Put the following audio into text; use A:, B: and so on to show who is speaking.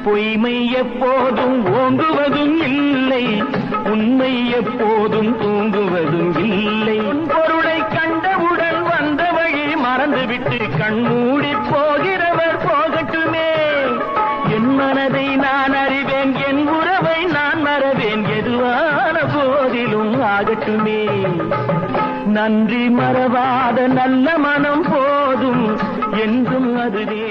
A: பொய்மை எப்போதும் ஓங்குவதும் இல்லை, உண்மை எப்போதும் தூங்குவதும் இல்லை. பொருளை கண்டவுடன் வந்த வழி மறந்துவிட்டு கண்மூடி போகிறவர் போகட்டுமே. என் மனதை நான் அறிவேன், என் உறவை நான் மறவேன், எதுவான போதிலும் ஆகட்டுமே. நன்றி மறவாத நல்ல மனம் போதும், என்றும் அதுவே